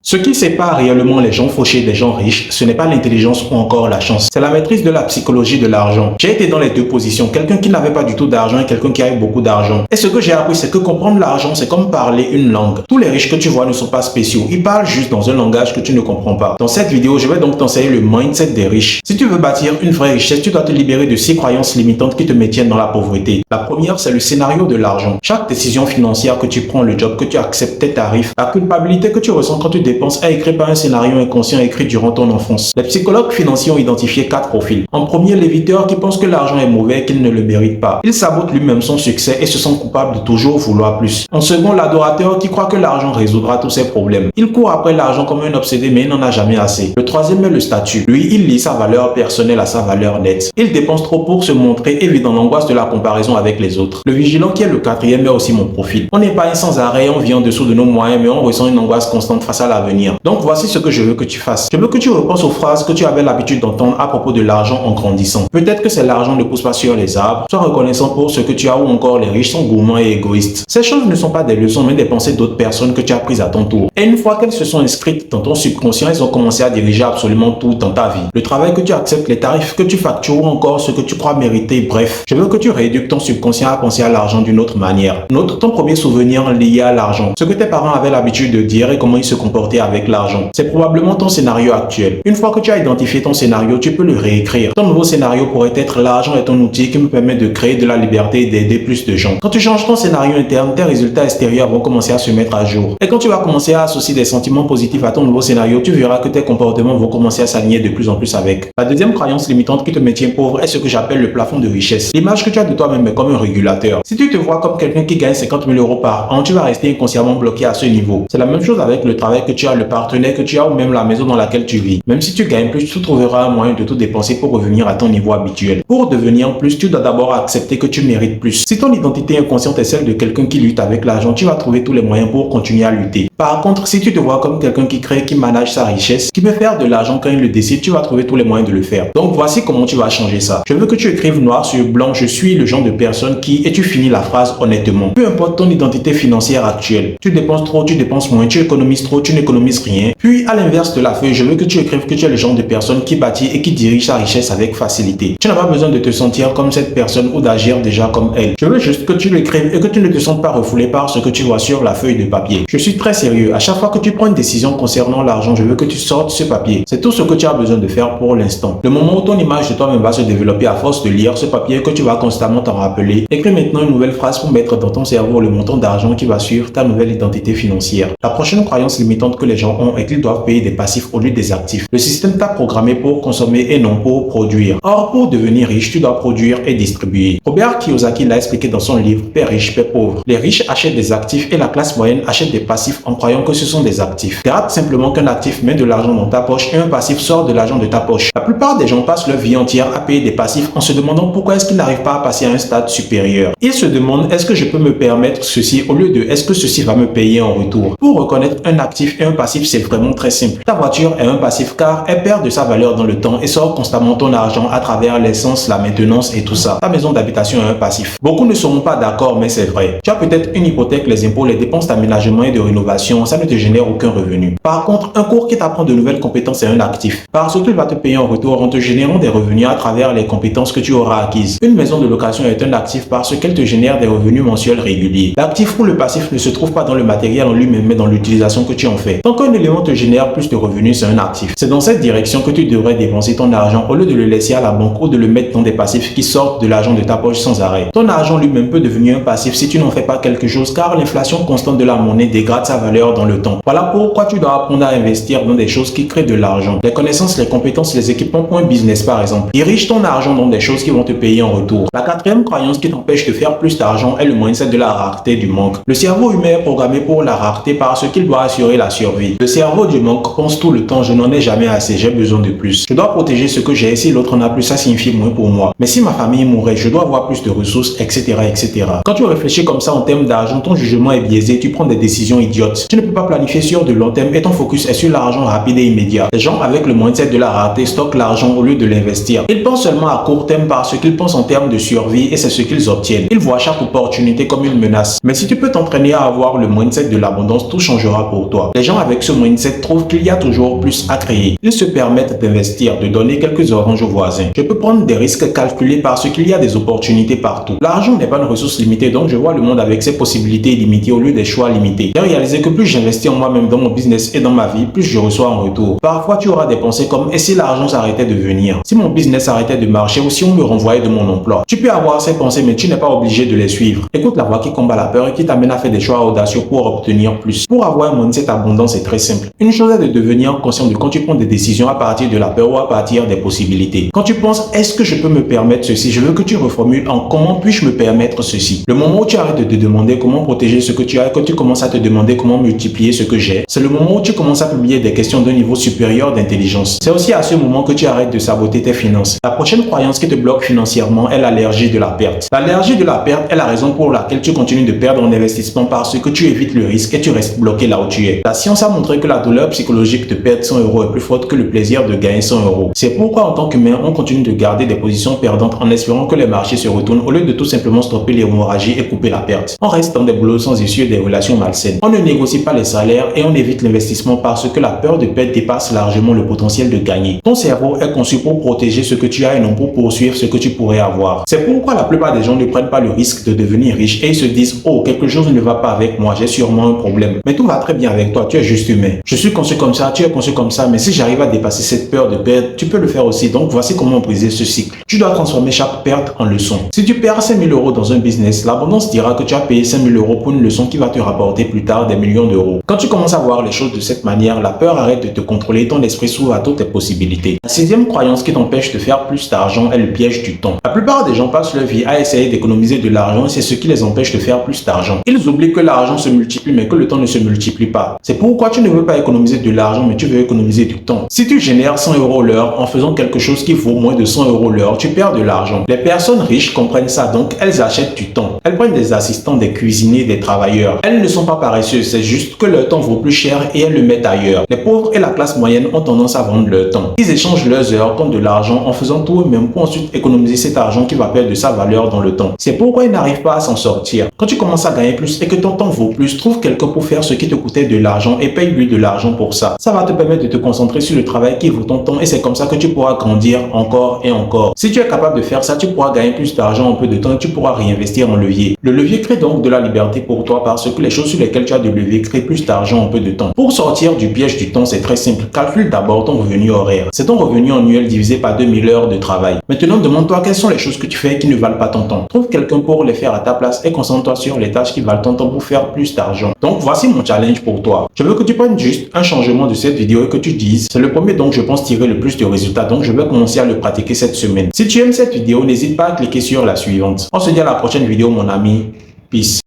Ce qui sépare réellement les gens fauchés des gens riches, ce n'est pas l'intelligence ou encore la chance, c'est la maîtrise de la psychologie de l'argent. J'ai été dans les deux positions, quelqu'un qui n'avait pas du tout d'argent et quelqu'un qui a eu beaucoup d'argent. Et ce que j'ai appris, c'est que comprendre l'argent, c'est comme parler une langue. Tous les riches que tu vois ne sont pas spéciaux, ils parlent juste dans un langage que tu ne comprends pas. Dans cette vidéo, je vais donc t'enseigner le mindset des riches. Si tu veux bâtir une vraie richesse, tu dois te libérer de 6 croyances limitantes qui te maintiennent dans la pauvreté. La première, c'est le scénario de l'argent. Chaque décision financière que tu prends, le job que tu acceptes, tes tarifs, la culpabilité que tu ressens quand tu dépenses est écrite par un scénario inconscient écrit durant ton enfance. Les psychologues financiers ont identifié 4 profils. En premier, l'éviteur qui pense que l'argent est mauvais et qu'il ne le mérite pas. Il sabote lui-même son succès et se sent coupable de toujours vouloir plus. En second, l'adorateur qui croit que l'argent résoudra tous ses problèmes. Il court après l'argent comme un obsédé mais il n'en a jamais assez. Le troisième est le statut. Lui, il lie sa valeur personnelle à sa valeur nette. Il dépense trop pour se montrer et vit dans l'angoisse de la comparaison avec les autres. Le vigilant qui est le quatrième est aussi mon profil. On épargne sans arrêt, on vit en dessous de nos moyens mais on ressent une angoisse constante face à l'avenir. Donc voici ce que je veux que tu fasses. Je veux que tu repenses aux phrases que tu avais l'habitude d'entendre à propos de l'argent en grandissant. Peut-être que c'est l'argent ne pousse pas sur les arbres, sois reconnaissant pour ce que tu as ou encore les riches sont gourmands et égoïstes. Ces choses ne sont pas des leçons mais des pensées d'autres personnes que tu as prises à ton tour. Et une fois qu'elles se sont inscrites dans ton subconscient, elles ont commencé à diriger absolument tout dans ta vie. Le travail que tu acceptes, les tarifs que tu factures ou encore ce que tu crois mériter, bref. Je veux que tu rééduques ton subconscient à penser à l'argent d'une autre manière. Note ton premier souvenir lié à l'argent. Ce que tes parents avaient l'habitude de dire et comment ils se comportaient avec l'argent. C'est probablement ton scénario actuel. Une fois que tu as identifié ton scénario, tu peux le réécrire. Ton nouveau scénario pourrait être: l'argent est un outil qui me permet de créer de la liberté et d'aider plus de gens. Quand tu changes ton scénario interne, tes résultats extérieurs vont commencer à se mettre à jour. Et quand tu vas commencer à associer des sentiments positifs à ton nouveau scénario, tu verras que tes comportements vont commencer à s'aligner de plus en plus avec. La deuxième croyance limitante qui te maintient pauvre est ce que j'appelle le plafond de richesse. L'image que tu as de toi-même est comme un régulateur. Si tu te vois comme quelqu'un qui gagne 50 000 € par an, tu vas rester inconsciemment bloqué à ce niveau. C'est la même chose avec le travail que tu as, le partenaire que tu as ou même la maison dans laquelle tu vis. Même si tu gagnes plus, tu trouveras un moyen de tout dépenser pour revenir à ton niveau habituel. Pour devenir plus, tu dois d'abord accepter que tu mérites plus. Si ton identité inconsciente est celle de quelqu'un qui lutte avec l'argent, tu vas trouver tous les moyens pour continuer à lutter. Par contre, si tu te vois comme quelqu'un qui crée, qui manage sa richesse, qui peut faire de l'argent quand il le décide, tu vas trouver tous les moyens de le faire. Donc voici comment tu vas changer ça. Je veux que tu écrives noir sur blanc: je suis le genre de personne qui, et tu finis la phrase honnêtement. Peu importe ton identité financière actuelle. Tu dépenses trop, tu dépenses moins, tu économises trop, tu n'économises rien. Puis à l'inverse de la feuille, je veux que tu écrives que tu es le genre de personne qui bâtit et qui dirige sa richesse avec facilité. Tu n'as pas besoin de te sentir comme cette personne ou d'agir déjà comme elle. Je veux juste que tu l'écrives et que tu ne te sentes pas refoulé par ce que tu vois sur la feuille de papier. Je suis très sérieux. À chaque fois que tu prends une décision concernant l'argent, je veux que tu sortes ce papier. C'est tout ce que tu as besoin de faire pour l'instant. Le moment où ton image de toi-même va se développer à force de lire ce papier que tu vas constamment t'en rappeler, écris maintenant une nouvelle phrase pour mettre dans ton cerveau le montant d'argent qui va suivre ta nouvelle identité financière. La prochaine croyance limitante que les gens ont est qu'ils doivent payer des passifs au lieu des actifs. Le système t'a programmé pour consommer et non pour produire. Or, pour devenir riche, tu dois produire et distribuer. Robert Kiyosaki l'a expliqué dans son livre Père riche, Père pauvre. Les riches achètent des actifs et la classe moyenne achète des passifs en croyant que ce sont des actifs. Garde simplement qu'un actif met de l'argent dans ta poche et un passif sort de l'argent de ta poche. La plupart des gens passent leur vie entière à payer des passifs en se demandant pourquoi est-ce qu'ils n'arrivent pas à passer à un stade supérieur. Ils se demandent: est-ce que je peux me permettre ceci au lieu de est-ce que ceci va me payer en retour. Pour reconnaître un actif et un passif, c'est vraiment très simple. Ta voiture est un passif car elle perd de sa valeur dans le temps et sort constamment ton argent à travers l'essence, la maintenance et tout ça. Ta maison d'habitation est un passif. Beaucoup ne seront pas d'accord, mais c'est vrai. Tu as peut-être une hypothèque, les impôts, les dépenses d'aménagement et de rénovation, ça ne te génère aucun revenu. Par contre, un cours qui t'apprend de nouvelles compétences est un actif. Parce qu'il va te payer en retour en te générant des revenus à travers les compétences que tu auras acquises. Une maison de location est un actif parce qu'elle te génère des revenus mensuels réguliers. L'actif ou le passif ne se trouve pas dans le matériel en lui-même, mais dans l'utilisation que tu en fais. Tant qu'un élément te génère plus de revenus, c'est un actif. C'est dans cette direction que tu devrais dépenser ton argent au lieu de le laisser à la banque ou de le mettre dans des passifs qui sortent de l'argent de ta poche sans arrêt. Ton argent lui-même peut devenir un passif si tu n'en fais pas quelque chose car l'inflation constante de la monnaie dégrade sa valeur dans le temps. Voilà pourquoi tu dois apprendre à investir dans des choses qui créent de l'argent. Les connaissances, les compétences, les équipements pour un business par exemple. Dirige ton argent dans des choses qui vont te payer en retour. La quatrième croyance qui t'empêche de faire plus d'argent est le mindset de la rareté, du manque. Le cerveau humain est programmé pour la rareté parce qu'il doit assurer la survie. Le cerveau du manque pense tout le temps: je n'en ai jamais assez, j'ai besoin de plus. Je dois protéger ce que j'ai et si l'autre n'a plus, ça signifie moins pour moi. Mais si ma famille mourait, je dois avoir plus de ressources, etc., etc. Quand tu réfléchis comme ça en termes d'argent, ton jugement est biaisé, tu prends des décisions idiotes. Tu ne peux pas planifier sur de long terme et ton focus est sur l'argent rapide et immédiat. Les gens avec le mindset de la rareté stockent l'argent au lieu de l'investir. Ils pensent seulement à court terme parce qu'ils pensent en termes de survie et c'est ce qu'ils obtiennent. Ils voient chaque opportunité comme une menace. Mais si tu peux t'entraîner à avoir le mindset de l'abondance, tout changera pour toi. Les gens gens avec ce mindset trouvent qu'il y a toujours plus à créer. Ils se permettent d'investir, de donner quelques oranges aux voisins. Je peux prendre des risques calculés parce qu'il y a des opportunités partout. L'argent n'est pas une ressource limitée, donc je vois le monde avec ses possibilités limitées au lieu des choix limités. J'ai réalisé que plus j'investis en moi-même, dans mon business et dans ma vie, plus je reçois en retour. Parfois, tu auras des pensées comme « et si l'argent s'arrêtait de venir? Si mon business arrêtait de marcher ou si on me renvoyait de mon emploi ?» Tu peux avoir ces pensées, mais tu n'es pas obligé de les suivre. Écoute la voix qui combat la peur et qui t'amène à faire des choix audacieux pour obtenir plus. Pour avoir un mindset abondant, c'est très simple. Une chose est de devenir conscient de quand tu prends des décisions à partir de la peur ou à partir des possibilités. Quand tu penses « est-ce que je peux me permettre ceci ?» Je veux que tu reformules en « comment puis-je me permettre ceci ?» Le moment où tu arrêtes de te demander comment protéger ce que tu as et que tu commences à te demander comment multiplier ce que j'ai, c'est le moment où tu commences à publier des questions d'un niveau supérieur d'intelligence. C'est aussi à ce moment que tu arrêtes de saboter tes finances. La prochaine croyance qui te bloque financièrement est l'allergie de la perte. L'allergie de la perte est la raison pour laquelle tu continues de perdre en investissement parce que tu évites le risque et tu restes bloqué là où tu es. La science a montré que la douleur psychologique de perdre 100 € est plus forte que le plaisir de gagner 100 €. C'est pourquoi en tant qu'humain, on continue de garder des positions perdantes en espérant que les marchés se retournent au lieu de tout simplement stopper l'hémorragie et couper la perte. On reste dans des boulots sans issue et des relations malsaines. On ne négocie pas les salaires et on évite l'investissement parce que la peur de perdre dépasse largement le potentiel de gagner. Ton cerveau est conçu pour protéger ce que tu as et non pour poursuivre ce que tu pourrais avoir. C'est pourquoi la plupart des gens ne prennent pas le risque de devenir riches et ils se disent « oh, quelque chose ne va pas avec moi, j'ai sûrement un problème ». Mais tout va très bien avec toi, tu es juste humain. Je suis conçu comme ça, tu es conçu comme ça, mais si j'arrive à dépasser cette peur de perdre, tu peux le faire aussi. Donc voici comment briser ce cycle. Tu dois transformer chaque perte en leçon. Si tu perds 5 000 € dans un business, l'abondance dira que tu as payé 5 000 € pour une leçon qui va te rapporter plus tard des millions d'euros. Quand tu commences à voir les choses de cette manière, la peur arrête de te contrôler et ton esprit s'ouvre à toutes tes possibilités. La sixième croyance qui t'empêche de faire plus d'argent est le piège du temps. La plupart des gens passent leur vie à essayer d'économiser de l'argent et c'est ce qui les empêche de faire plus d'argent. Ils oublient que l'argent se multiplie mais que le temps ne se multiplie pas. C'est pourquoi tu ne veux pas économiser de l'argent mais tu veux économiser du temps. Si tu génères 100 € l'heure en faisant quelque chose qui vaut moins de 100 € l'heure, tu perds de l'argent. Les personnes riches comprennent ça donc elles achètent du temps. Elles prennent des assistants, des cuisiniers, des travailleurs. Elles ne sont pas paresseuses, c'est juste que leur temps vaut plus cher et elles le mettent ailleurs. Les pauvres et la classe moyenne ont tendance à vendre leur temps. Ils échangent leurs heures contre de l'argent en faisant tout eux-mêmes pour ensuite économiser cet argent qui va perdre de sa valeur dans le temps. C'est pourquoi ils n'arrivent pas à s'en sortir. Quand tu commences à gagner plus et que ton temps vaut plus, trouve quelqu'un pour faire ce qui te coûtait de l'argent et paye-lui de l'argent pour ça. Ça va te permettre de te concentrer sur le travail qui vaut ton temps et c'est comme ça que tu pourras grandir encore et encore. Si tu es capable de faire ça, tu pourras gagner plus d'argent en peu de temps et tu pourras réinvestir en levier. Le levier crée donc de la liberté pour toi parce que les choses sur lesquelles tu as de levier créent plus d'argent en peu de temps. Pour sortir du piège du temps, c'est très simple. Calcule d'abord ton revenu horaire. C'est ton revenu annuel divisé par 2000 heures de travail. Maintenant, demande-toi quelles sont les choses que tu fais qui ne valent pas ton temps. Trouve quelqu'un pour les faire à ta place et concentre-toi sur les tâches qui valent ton temps pour faire plus d'argent. Donc, voici mon challenge pour toi. Je veux que tu prennes juste un changement de cette vidéo et que tu dises, c'est le premier dont je pense tirer le plus de résultats, donc je vais commencer à le pratiquer cette semaine. Si tu aimes cette vidéo, n'hésite pas à cliquer sur la suivante. On se dit à la prochaine vidéo, mon ami. Peace.